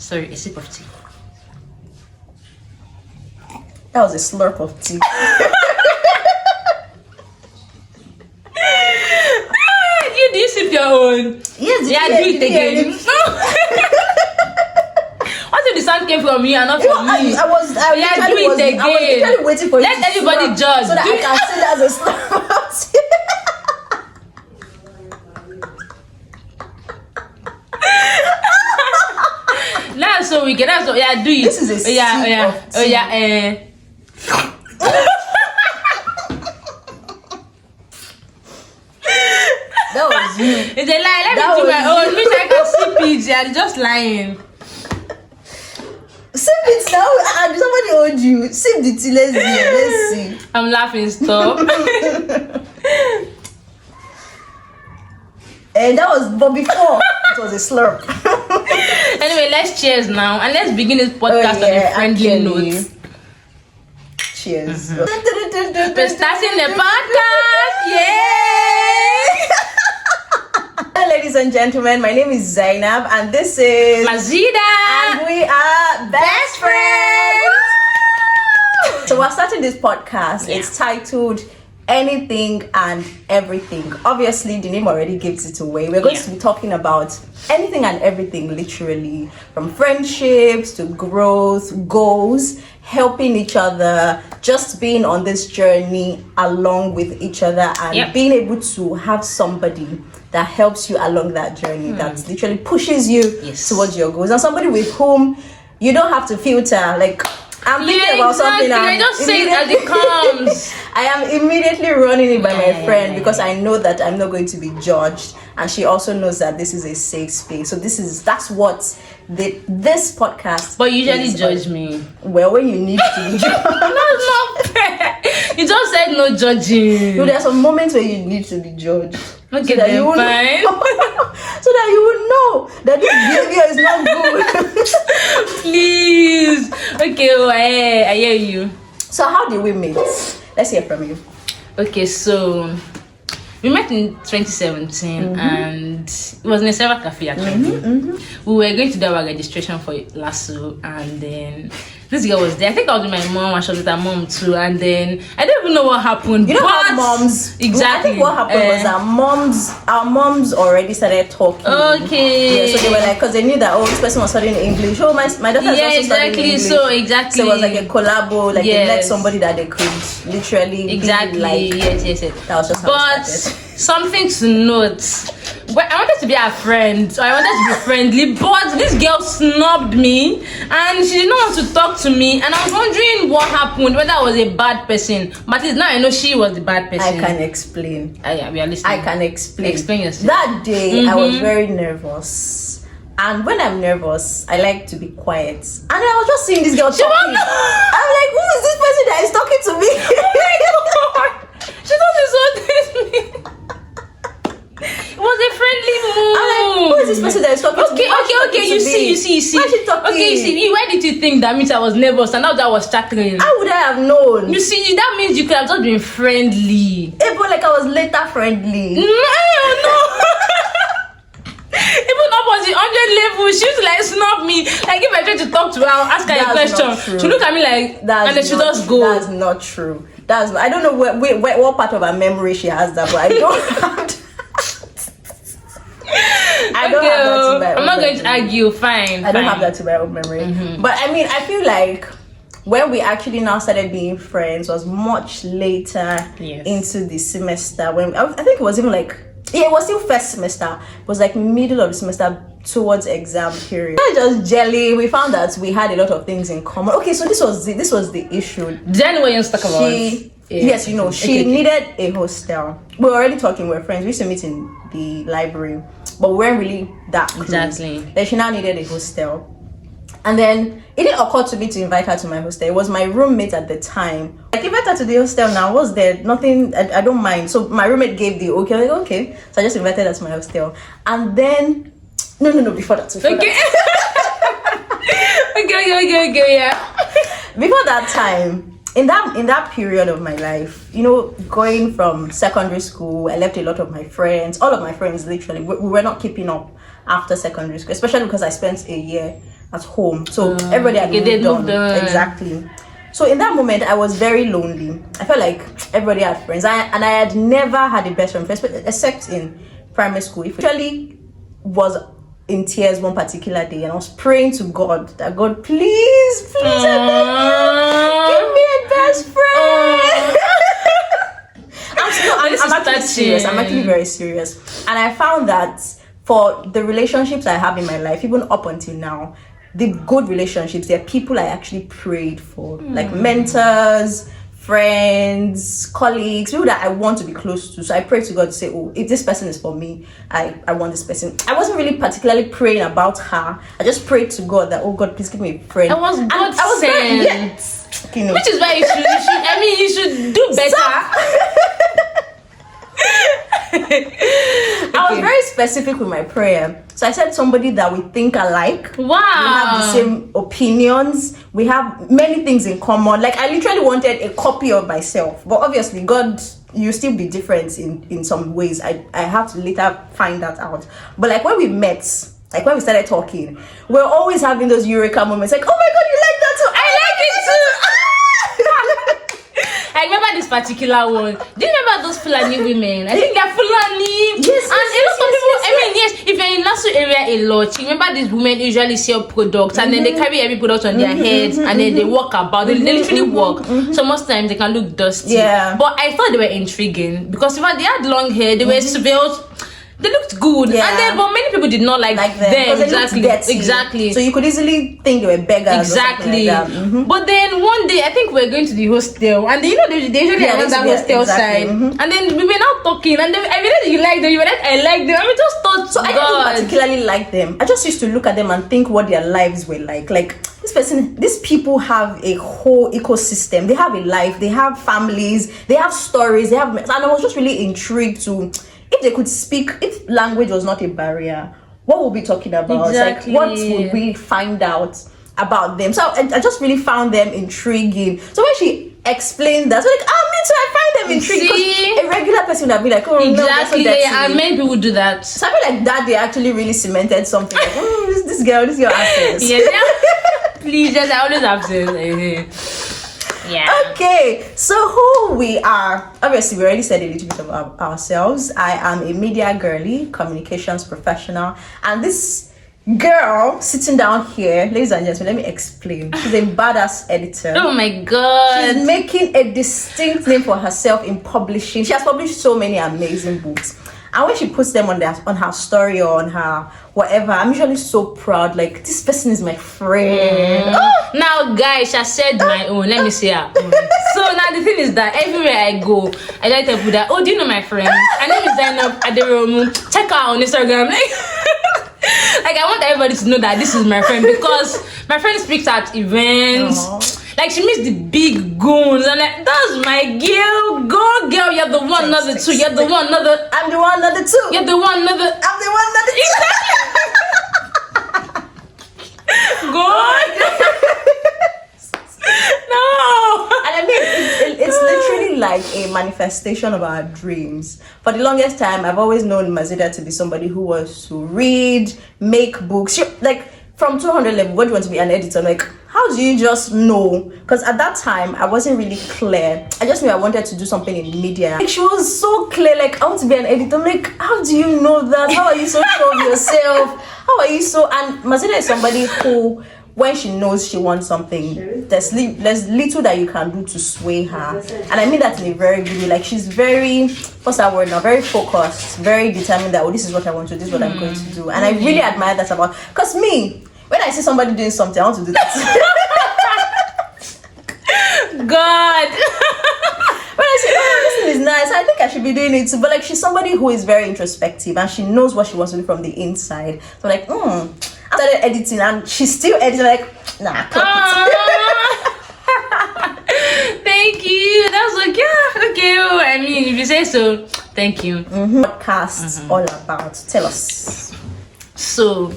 Sorry, a sip of tea. That was a slurp of tea. Do you sip your own? Yes, yeah, do it again. What if the sound came from you and not from me? I was literally waiting for you. Let everybody judge. So that I can see that as a slurp of tea. That's so wicked. That's so, yeah, do it. This is a sip of tea. That was you. It's a lie. Let me do my own. Which I can sip it. You're just lying. Sip it now. Somebody owed you. Sip the tea. Let's see. I'm laughing. Stop. And that was, but before it was a slurp. Anyway, let's cheers now and let's begin this podcast on a friendly note. Cheers. We're starting the podcast. Yay! Hello, ladies and gentlemen. My name is Zainab, and this is Mazida, and we are best friends. So we're starting this podcast. Yeah. It's titled Anything and Everything. Obviously, the name already gives it away. We're going to be talking about anything and everything, literally, from friendships to growth, goals, helping each other, just being on this journey along with each other, and being able to have somebody that helps you along that journey, that literally pushes you towards your goals, and somebody with whom you don't have to filter, like, I'm thinking about something. I just say it as it comes. I am immediately running it by my friend because I know that I'm not going to be judged, and she also knows that this is a safe space. So that's what this podcast. But you usually judge me. Well, when you need to be judged. That's not fair. You just said no judging. No, there are some moments where you need to be judged. Okay, so then fine. So that you will know that this behavior is not good. Please. Okay, I hear you. So how did we meet? Let's hear from you. Okay, so we met in 2017 and it was in a server cafe actually. We were going to do our registration for Lasso, and then this girl was there. I think I was with my mom and she was with her mom too, and then I don't even know what happened. You know how moms exactly. I think what happened was our moms already started talking. Okay. Yeah, so they were like, because they knew that this person was studying English. Oh, my daughter is also studying English. So it was like a collabo, like they met somebody that they could literally be like. Yes. That was just how it started. Something to note. Well, I wanted to be her friend, so I wanted to be friendly, but this girl snubbed me and she didn't want to talk to me, and I was wondering what happened, whether I was a bad person. But at least now I know she was the bad person. I can explain. Yeah, we are listening. I can explain. Explain yourself. That day I was very nervous, and when I'm nervous I like to be quiet, and I was just seeing this girl talking. I'm like, who is this person that is talking to me? Oh my God. She thought this was me. It was a friendly move. I'm like, who is this person that is talking to me? Okay. You see. Why is she talking? Okay, you see. Why did you think that means I was nervous and now that I was chattering? How would I have known? You see, that means you could have just been friendly. But like I was later friendly. No. Even up on the 100 level, she used to like snub me. Like if I try to talk to her, I'll ask her a question. She look at me like, and then she just go. That's not true. I don't know what part of her memory she has that, but I don't have that. I'm not going to argue. Fine. I don't have that to my own memory. But I mean, I feel like when we actually now started being friends was much later into the semester. When I think it was even like it was still first semester. It was like middle of the semester towards exam period. We were just jelly. We found that we had a lot of things in common. Okay, so this was the issue. Then what you talk about? Yes, you know, she needed a hostel. We were already talking. We were friends. We used to meet in the library, but we weren't really that close. Exactly. Then she now needed a hostel, and then it didn't occur to me to invite her to my hostel. It was my roommate at the time. Like, invite her to the hostel now. Was there nothing? I don't mind. So my roommate gave the okay. Like, okay. So I just invited her to my hostel, and then no. Before that. Okay, yeah. Before that time. In that period of my life, you know, going from secondary school, I left a lot of my friends. All of my friends, literally, we were not keeping up after secondary school, especially because I spent a year at home. So everybody had moved on. Exactly. So in that moment, I was very lonely. I felt like everybody had friends. I had never had a best friend, except in primary school. If actually was in tears one particular day, and I was praying to God that God, please, I beg you, give me a best friend. I'm actually serious. I'm actually very serious. And I found that for the relationships I have in my life, even up until now, the good relationships, they're people I actually prayed for, like mentors, friends, colleagues, people that I want to be close to. So I pray to God to say, oh, if this person is for me, I want this person. I wasn't really particularly praying about her. I just prayed to God that, oh God, please give me a friend. I was very, yes. You know. Which is why you should do better. I was very specific with my prayer. So I said somebody that we think alike. Wow. We have the same opinions. We have many things in common. Like I literally wanted a copy of myself. But obviously God, you still be different in some ways. I have to later find that out. But like when we met, like when we started talking, we're always having those eureka moments. Like, oh my God, you like that too? I like it too. I remember this particular one. Do you remember those Fulani women? I think they're Fulani. Yes. And a lot of people, I mean, yes, if you're in Lasso area a lot, you remember these women usually sell products and then they carry every product on their heads and then they walk about. They literally walk. So most times they can look dusty. Yeah. But I thought they were intriguing because they had long hair, they were svelte. They looked good, and but many people did not like them. Exactly. So you could easily think they were beggars. Exactly. Like that. But then one day, I think we were going to the hostel, and they usually have that hostel side. And then we were now talking, and then I realized you like them. You were like, I like them. I mean, just thought. So I didn't particularly like them. I just used to look at them and think what their lives were like. Like these people have a whole ecosystem. They have a life. They have families. They have stories. And I was just really intrigued to. If they could speak, if language was not a barrier, what would we be talking about? Exactly. Like, what would we find out about them? So I just really found them intriguing. So when she explained that, so like, me too, I find them intriguing. Because a regular person would be like, oh, exactly. No, and many people do that. So I feel like that they actually really cemented something. Like, this girl access. Yeah. Please, just I always have to. Yeah. Okay, so who we are. Obviously, we already said a little bit about ourselves. I am a media girly, communications professional, and this girl sitting down here, ladies and gentlemen, let me explain. She's a badass editor. Oh my God. She's making a distinct name for herself in publishing. She has published so many amazing books. And when she puts them on her story or on her whatever, I'm usually so proud. Like, this person is my friend. Now, guys, I said my own. Let me say her own. So now the thing is that everywhere I go, I like to put that. Oh, do you know my friend? Her name is Zainab Aderomu. Check her out on Instagram. Like, I want everybody to know that this is my friend because my friend speaks at events. Like, she meets the big goons. And like, that's my girl. Go, girl. You're the one, not the two. You're the one, not the... I'm the one, not the two. You're the one, not the... I'm the one, not the two. God. No. And I mean, it's literally like a manifestation of our dreams. For the longest time, I've always known Mazida to be somebody who wants to read, make books. Like, from 200 level, what do you want to be an editor? Like, how do you just know? Because at that time, I wasn't really clear. I just knew I wanted to do something in media. Like, she was so clear, like, I want to be an editor. I'm like, how do you know that? How are you so sure of yourself? How are you so... And Mazida is somebody who, when she knows she wants something, there's little that you can do to sway her. And I mean that in a very good way. Like, she's very, what's that word now? Very focused, very determined that, oh, this is what I want to do, this is what I'm going to do. And I really admire that about... Because me... When I see somebody doing something, I want to do that. God. When I say, oh, this thing is nice, I think I should be doing it too. But like, she's somebody who is very introspective and she knows what she wants to do from the inside. So like, I started editing and she's still editing. Like, nah, cut it. Thank you. That was like, yeah, okay. Well, I mean, if you say so, thank you. Podcast all about. Tell us. So.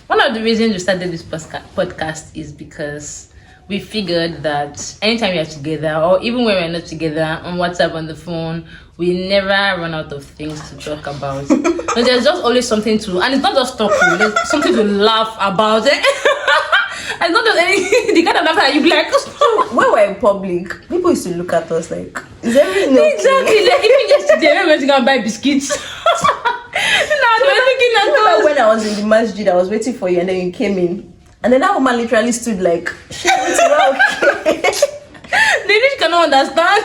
One of the reasons we started this podcast is because we figured that anytime we are together, or even when we're not together, on WhatsApp, on the phone, we never run out of things to talk about. But there's just always something to, and it's not just talking, there's something to laugh about. And not just any the kind of laughter that you be like. When we're in public, people used to look at us like, is everything okay? Exactly. Like even yesterday, when we went to go and buy biscuits. Now they were looking at us. When I was in the masjid, I was waiting for you, and then you came in, and then that woman literally stood like, shit, it's okay. They just cannot understand.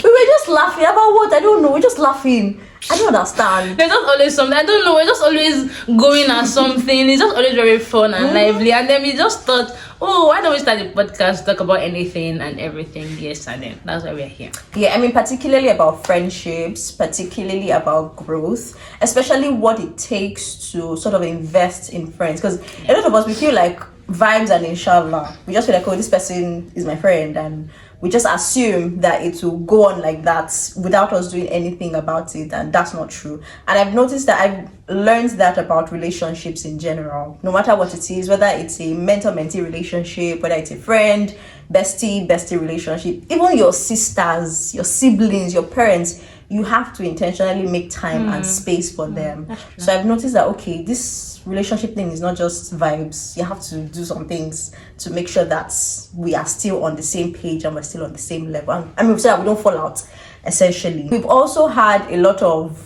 We were just laughing about what? I don't know. We're just laughing. I don't understand. There's just always something. I don't know. We're just always going at something. It's just always very fun and lively. And then we just thought, oh, why don't we start a podcast, talk about anything and everything? Yes, and then that's why we're here. Yeah, I mean, particularly about friendships, particularly about growth, especially what it takes to sort of invest in friends. Because a lot of us, we feel like vibes and inshallah. We just feel like, oh, this person is my friend, and we just assume that it will go on like that without us doing anything about it, and that's not true. And I've noticed that I've learned that about relationships in general, no matter what it is, whether it's a mentor-mentee relationship, whether it's a friend, bestie relationship, even your sisters, your siblings, your parents, you have to intentionally make time and space for them. So I've noticed that, okay, this relationship thing is not just vibes. You have to do some things to make sure that we are still on the same page and we're still on the same level. And I mean, so that we don't fall out, essentially. We've also had a lot of,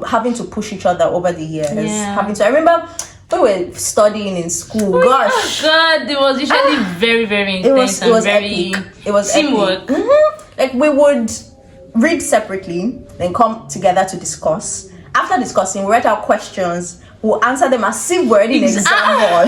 having to push each other over the years. I remember when we were studying in school, gosh. God, it was usually very, very intense it was very epic. It was teamwork. Like we would read separately, then come together to discuss. After discussing, we write out questions. We'll answer them as if we're already in exam hall.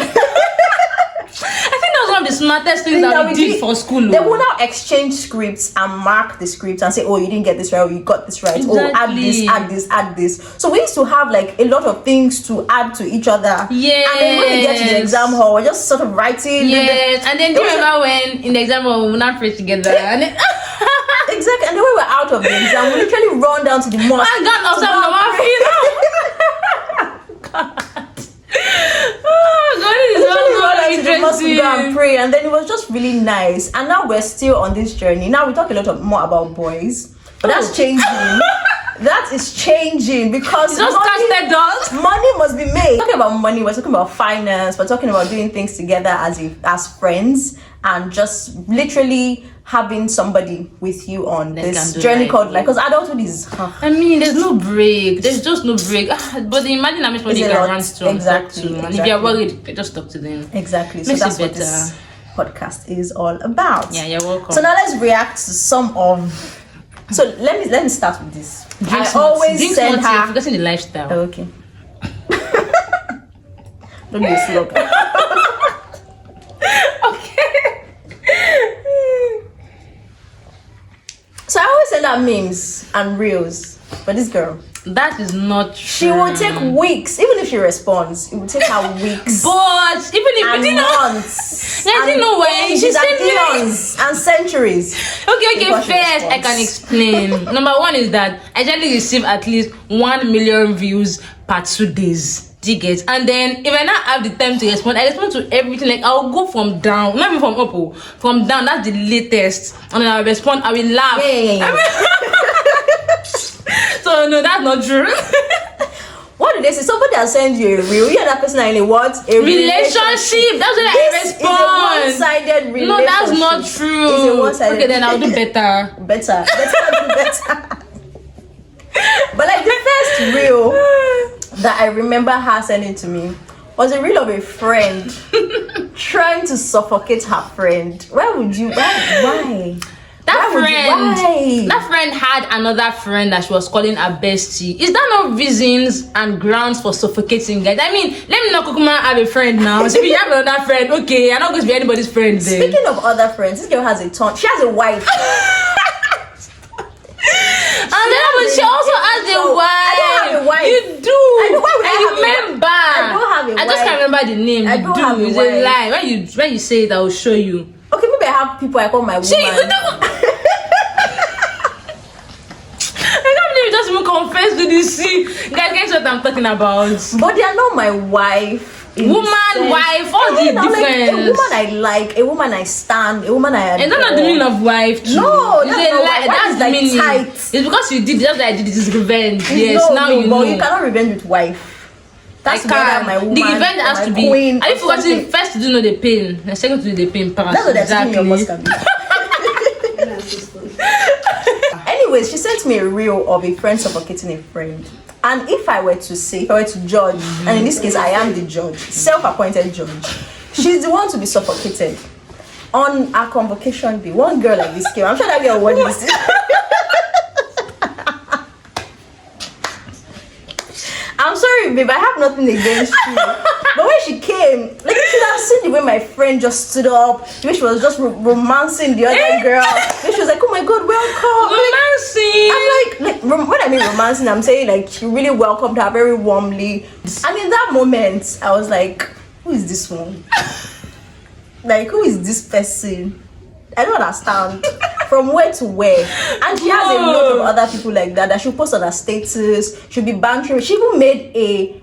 I think that was one of the smartest things that we did for school. They will now exchange scripts and mark the scripts and say, oh, you didn't get this right, or you got this right. Exactly. Oh, add this. So we used to have like a lot of things to add to each other. Yes. And then when we get to the exam hall, we're just sort of writing. Yes. And then do you remember when in the exam hall we would not pray together? And then, exactly. And then when we were out of the exam, we literally run down to the mosque. I got upset with my must go and pray, and then it was just really nice. And now we're still on this journey. Now we talk a lot more about boys, but that's changing. That is changing because money must be made. We're talking about money, we're talking about finance, we're talking about doing things together as friends, and just literally having somebody with you on this journey called life. Because adulthood is I mean, there's no break. There's just no break. But imagine how much money you can run to. Exactly. And if you're worried, just talk to them. Exactly. So that's what this podcast is all about. Yeah, you're welcome. So now let's react to some of. So let me start with this. Drink I always send her. Forgetting the lifestyle. Okay. Don't be slow. Okay. So I always send her memes and reels, but this girl, that is not true. She will take weeks, even if she responds. It will take her weeks. But even if and months, you know when she sent eons and centuries. Okay. First, I can explain. Number one is that I generally receive at least 1 million views per 2 days. Tickets, and then if I not have the time to respond, I respond to everything. Like I'll go from down, not even from up, from down. That's the latest, and then I'll respond. I will laugh. Yeah. So no, that's not true. What did they say? Somebody has sent you a reel. You and that person are in a what? A relationship. That's what I respond. Is a one-sided relationship. No, that's not true. It's a one-sided. Okay, then I'll do better. Better. But like the first reel that I remember her sending to me was a reel of a friend trying to suffocate her friend. Why? That friend had another friend that she was calling her bestie. Is that not reasons and grounds for suffocating guys? I mean, let me not Kukuma have a friend now. So if you have another friend, okay, I'm not going to be anybody's friend then. Speaking of other friends, this girl has a ton. She has a wife. She also has a wife. I don't have a wife. You do. I remember. I don't have a wife. I just can't remember the name. I don't have a wife. It's a lie. When you say it, I will show you. Okay, maybe I have people I call my woman. I can't believe you just even confess to this. Guys, guess what I'm talking about. But they are not my wife. Woman, wife, all the difference. Like, a woman I like, a woman I stand, a woman I adore. And that's not the meaning of wife too. No, that's not wife. That's the like meaning. Tight. It's because you did, that's why I did it. It's revenge. Yes, no, now you know. But you cannot revenge with wife. That's whether my woman, the event has my to be. queen, Are you forgetting first to do know the pain, and second to do the pain pass? That's what exactly. Your must be. Anyways, she sent me a reel of a friend suffocating a friend. And if I were to judge, and in this case I am the judge, self-appointed judge, she's the one to be suffocated. On our convocation day, one girl like this came. I'm sure that girl won this. I'm sorry, babe, I have nothing against you. But when she came, like, you should have seen the way my friend just stood up, the way she was just romancing the other girl. She was like, oh my God, welcome. Romancing. I'm like, when I mean romancing, I'm saying like she really welcomed her very warmly. And in that moment, I was like, who is this one? Like, who is this person? I don't understand. From where to where? And she has a lot of other people like that she'll post on her status. She'll be bantering. She even made a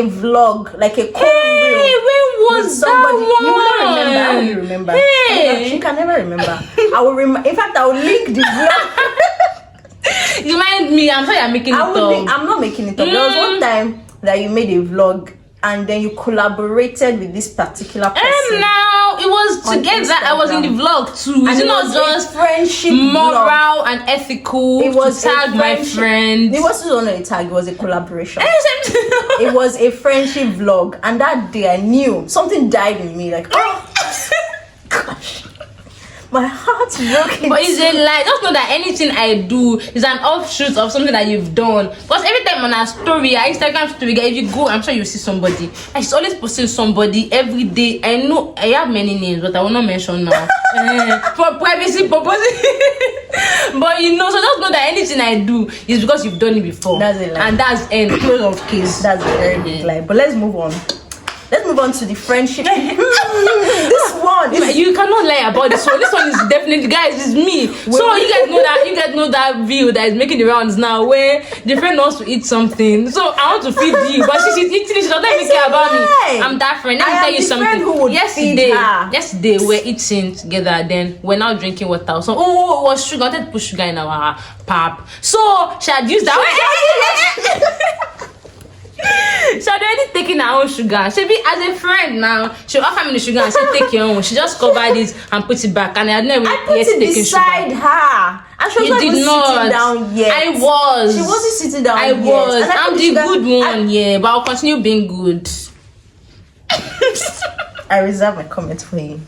vlog, like a call reel. When was somebody. that one? You will not remember. I will remember. Hey. She can never remember. I will in fact, I will link the vlog. You mind me? I'm sure you're making it up. I'm not making it up. There was one time that you made a vlog and then you collaborated with this particular person. And now it was together. I was in the vlog too. It's not just friendship, moral vlog. and ethical. It was to tag my friend. It wasn't only a tag. It was a collaboration. It was a friendship vlog, and that day I knew something died in me. Like, oh gosh. My heart's broken. But it's a lie. Just know that anything I do is an offshoot of something that you've done. Because every time on our story, our Instagram story, if you go, I'm sure you'll see somebody. And she's always posting somebody every day. I know I have many names, but I will not mention now. For privacy purposes. But you know, so just know that anything I do is because you've done it before. That's a lie. And that's end. Close of case. That's a very big lie. But let's move on. Let's move on to the friendship. This one is... You cannot lie about this one. This one is definitely, guys, it's me. So you guys know that video that is making the rounds now, where the friend wants to eat something. So I want to feed you, but she's eating it. She doesn't even care about me. I'm that friend. Let me tell you something. Yesterday we're eating together. Then we're now drinking water. So it was sugar. I wanted to put sugar in our pap. So she had used that. She had already taken her own sugar. She be as a friend now. She offer me the sugar and say take your own. She just covered it and put it back. And I had never put it beside her. And she was not even sitting down yet. I was. She wasn't sitting down I yet. was. I'm the good one, yeah. But I'll continue being good. I reserve my comment for you.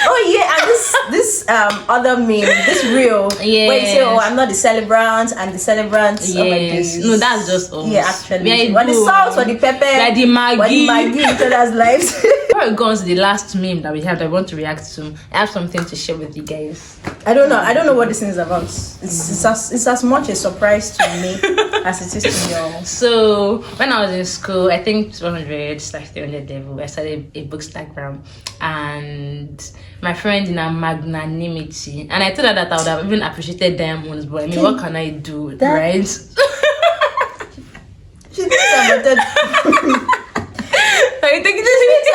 Oh yeah, and this other meme, this reel, where you say, "Oh, I'm not the celebrant, and the celebrant." Yes. Oh my days. No, that's just us. Yeah, actually. What the sauce, what the pepper, like the Maggi, in each other's lives. Before we go on to the last meme that we have that I want to react to, I have something to share with you guys. I don't know what this thing is about. It's as much a surprise to me as it is to y'all. So when I was in school, I think 100/300 level, I started a bookstagram, and my friend in her magnanimity, and I told her that I would have even appreciated diamonds, but I mean, what can I do, right? She thinks I'm a Are you thinking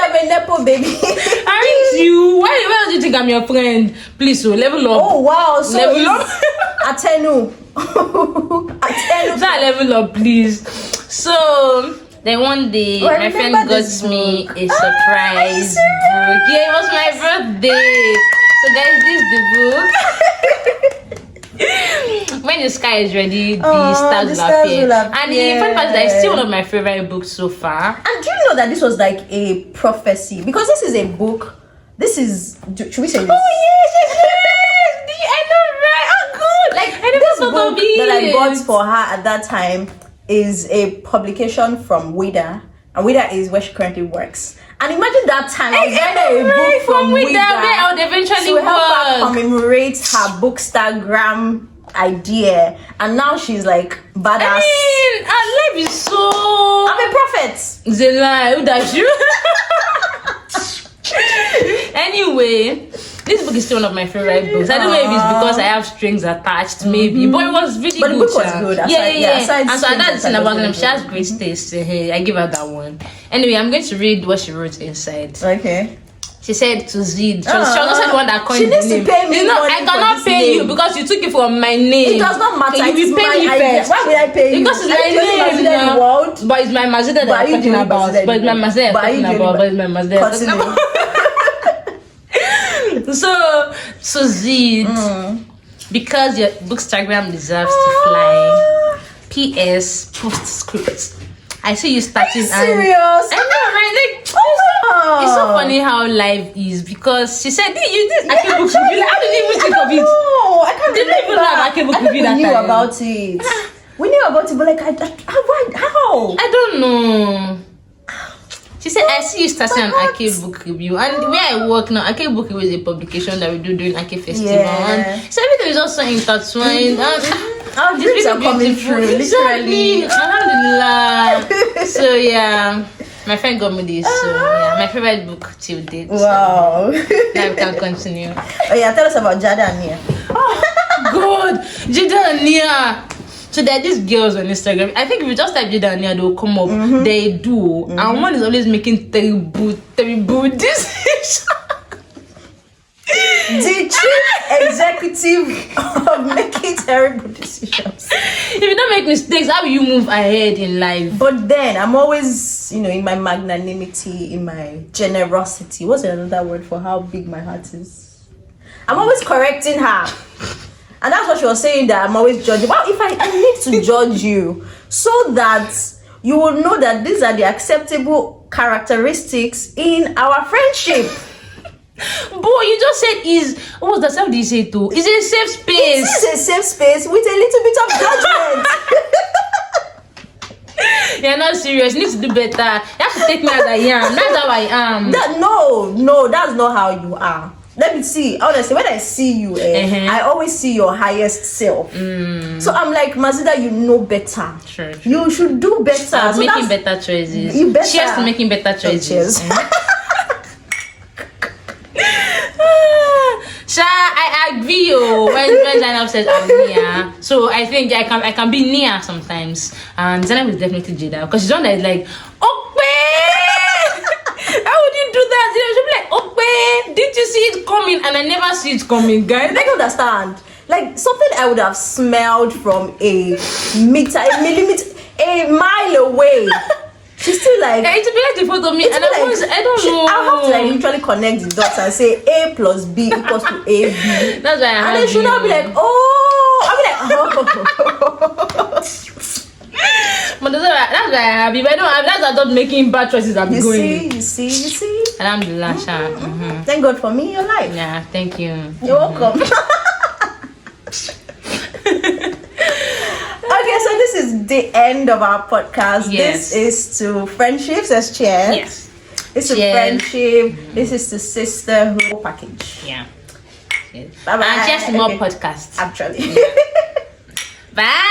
I'm a nepo baby? Aren't you? Why do you think I'm your friend? Please, so level up. Oh wow, so level up. Atenu. That level up, please. So then one day, my friend got me a surprise book. Yeah, it was my birthday. So guys, this is the book. When the sky is ready, the stars will appear. And the fun part is that it's still one of my favorite books so far. And do you know that this was like a prophecy? Because this is a book. This is, should we say this? Oh yes. I know, right? Oh good. Like this book that I got for her at that time is a publication from Wida, and Wida is where she currently works. And imagine that time I was writing a book from Wida, where I would eventually to help her commemorate her bookstagram idea, and now she's like badass. I mean, our life is so. I'm a prophet. It's a lie. Who does you? Anyway, this book is still one of my favorite books. I don't know if it's because I have strings attached, maybe, but it was really good. But the book was good. Yeah. And so that's the thing about them. She has great taste. Hey, I give her that one. Anyway, I'm going to read what she wrote inside. Okay. She said to Zid. She was also the one that coined She needs the name. to pay me money I cannot for this pay you name. because you took it from my name. It does not matter. Okay, you It's will pay me my idea. first. Why would I pay you? Because it's Are you the only my Mazida name in the now. world? But it's my Mazida that I'm talking about. But it's my Mazida I'm talking about. But it's my Mazida I'm talking about. So Zid, because your bookstagram deserves to fly. P.S. Postscript. I see you starting. Are you serious? I know, right? Like, it's so funny how life is because she said, you did Akebook review. Like, how did you even think of it? No, I can't Didn't even have Akebook review that we knew time. about it. We knew about it, but like, how? I don't know. She said, I see you starting an Akebook review. And the way I work now, Akebook review is a publication that we do during Ake Festival. Yeah. And so everything is also intertwined. Our dreams are coming true, literally. Alhamdulillah. So yeah, my friend got me this. So yeah, my favorite book till date. Wow. So now we can continue. Oh yeah, tell us about Jada and Nia. God, Jada and Nia. So there are these girls on Instagram. I think if you just type Jada and Nia, they'll come up. They do. And one is always making terrible decisions. The chief executive of making terrible decisions. If you don't make mistakes, how will you move ahead in life? But then I'm always, in my magnanimity, in my generosity. What's another word for how big my heart is? I'm always correcting her. And that's what she was saying, that I'm always judging. Well, if I need to judge you so that you will know that these are the acceptable characteristics in our friendship. Boy, you just said what was the self you say too? Is it a safe space? It is a safe space with a little bit of judgment. You're not serious. You need to do better. You have to take me as I am. That's how I am. No, that's not how you are. Let me see. Honestly, when I see you, I always see your highest self. So I'm like, Mazida, you know better. Sure. You should do better. I'm So making better choices. You better. Cheers to making better choices. Sha, I agree. When Zainab says I'm Nia, so I think I can be Nia sometimes. And Zainab is definitely Jada because she's one that is like, how would you do that? She'll be like, did you see it coming? And I never see it coming, guys. I don't understand. Like something I would have smelled from a mile away. She's still like, it's a bit like the photo of me, and I don't know. I'll have to like literally connect the dots and say A plus B equals to AB. That's why I have. And then she'll not be like, But that's why I have. If I don't have, that's why I stop making bad choices. I'm going. You see. Alhamdulillah, Sha. Thank God for me in your life. Yeah, thank you. You're welcome. Okay, so this is the end of our podcast. Yes. This is to friendships as cheers. Yes. This is friendship. This is the sisterhood package. Yeah. Yes. Bye bye. And just more podcasts. Actually. Bye.